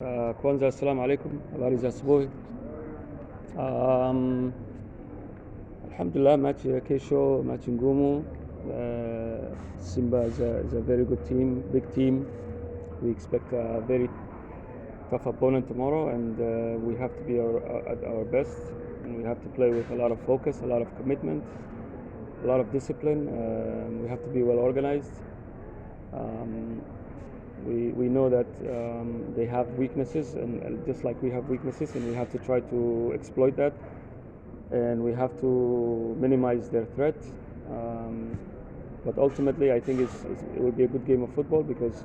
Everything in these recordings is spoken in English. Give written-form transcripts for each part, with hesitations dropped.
Kwanza, assalamu alaikum, habari za asubuhi. Um, Alhamdulillah, match ya Kesho, match ngumu. Simba is a very good team, big team. We expect a very tough opponent tomorrow, and we have to be at our best, and we have to play with a lot of focus, a lot of commitment, a lot of discipline. We have to be well organized. We know that they have weaknesses, and just like we have weaknesses, and we have to try to exploit that, and we have to minimize their threat. But ultimately, I think it will be a good game of football because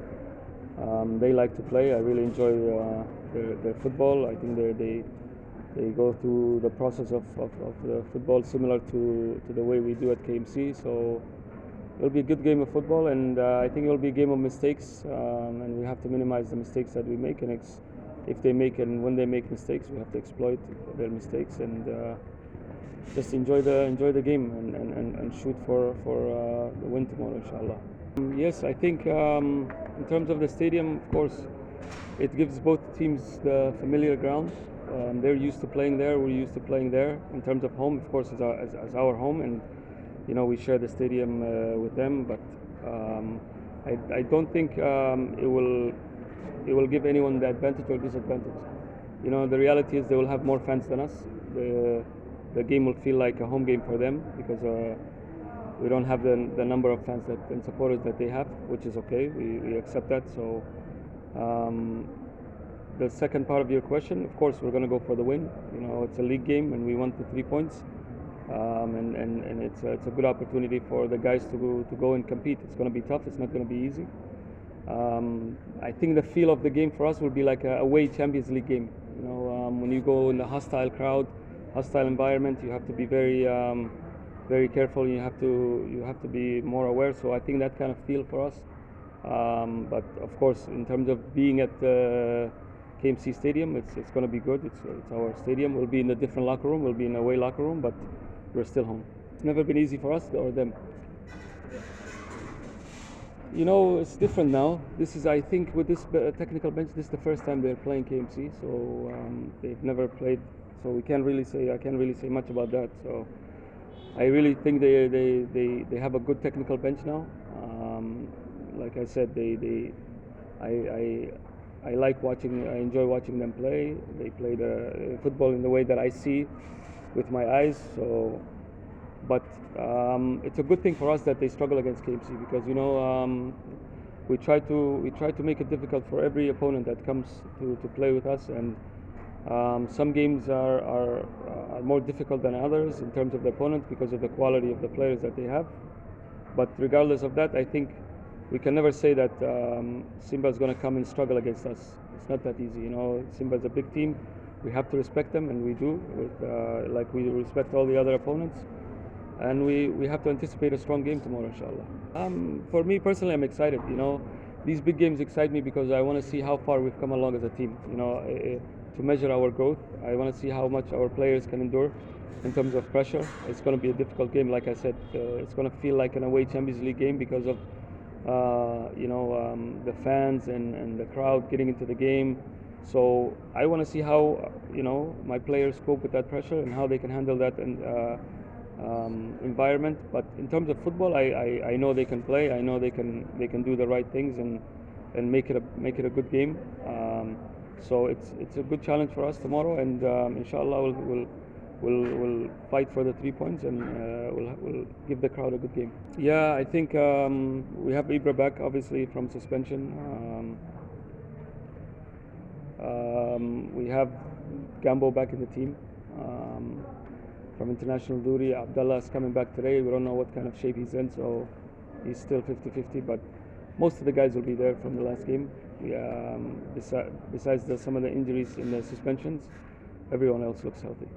they like to play. I really enjoy their football. I think they go through the process of the football similar to the way we do at KMC. So it'll be a good game of football, and I think it'll be a game of mistakes, and we have to minimize the mistakes that we make. And if they make and when they make mistakes, we have to exploit their mistakes and just enjoy the game and shoot for the win tomorrow, inshallah. Yes, I think in terms of the stadium, of course, it gives both teams the familiar ground. They're used to playing there. We're used to playing there. In terms of home, of course, as our home, and we share the stadium with them. But I don't think it will give anyone the advantage or disadvantage. The reality is they will have more fans than us. The game will feel like a home game for them because we don't have the number of fans and supporters that they have, which is okay. We accept that. So the second part of your question, of course, we're going to go for the win. It's a league game, and we want the 3 points. And it's a good opportunity for the guys to go and compete. It's going to be tough. It's not going to be easy. I think the feel of the game for us will be like a away Champions League game. When you go in the hostile crowd, hostile environment, you have to be very careful. You have to be more aware. So I think that kind of feel for us. But of course, in terms of being at the KMC Stadium, it's going to be good. It's our stadium. We'll be in a different locker room. We'll be in a away locker room, but we're still home. It's never been easy for us or them. It's different now. This is, I think, with this technical bench, this is the first time they're playing KMC, so they've never played. So I can't really say much about that. So I really think they have a good technical bench now. Like I said, I enjoy watching them play. They play the football in the way that I see with my eyes. So, but it's a good thing for us that they struggle against KMC because we try to make it difficult for every opponent that comes to play with us, and some games are more difficult than others in terms of the opponent because of the quality of the players that they have. But regardless of that, I think we can never say that Simba is going to come and struggle against us. It's not that easy. Simba is a big team. We have to respect them, and we do, like we respect all the other opponents. And we have to anticipate a strong game tomorrow, inshallah. For me personally, I'm excited. These big games excite me because I want to see how far we've come along as a team. To measure our growth, I want to see how much our players can endure in terms of pressure. It's going to be a difficult game, like I said. It's going to feel like an away Champions League game because of the fans and the crowd getting into the game. So I want to see how my players cope with that pressure and how they can handle that environment. But in terms of football, I know they can play. I know they can do the right things and make it a good game. So it's a good challenge for us tomorrow, and inshallah we'll fight for the 3 points, and we'll give the crowd a good game. Yeah, I think we have Ibra back, obviously, from suspension. We have Gambo back in the team from international duty. Abdallah is coming back today. We don't know what kind of shape he's in, so he's still 50-50, but most of the guys will be there from the last game. Besides some of the injuries in the suspensions, everyone else looks healthy.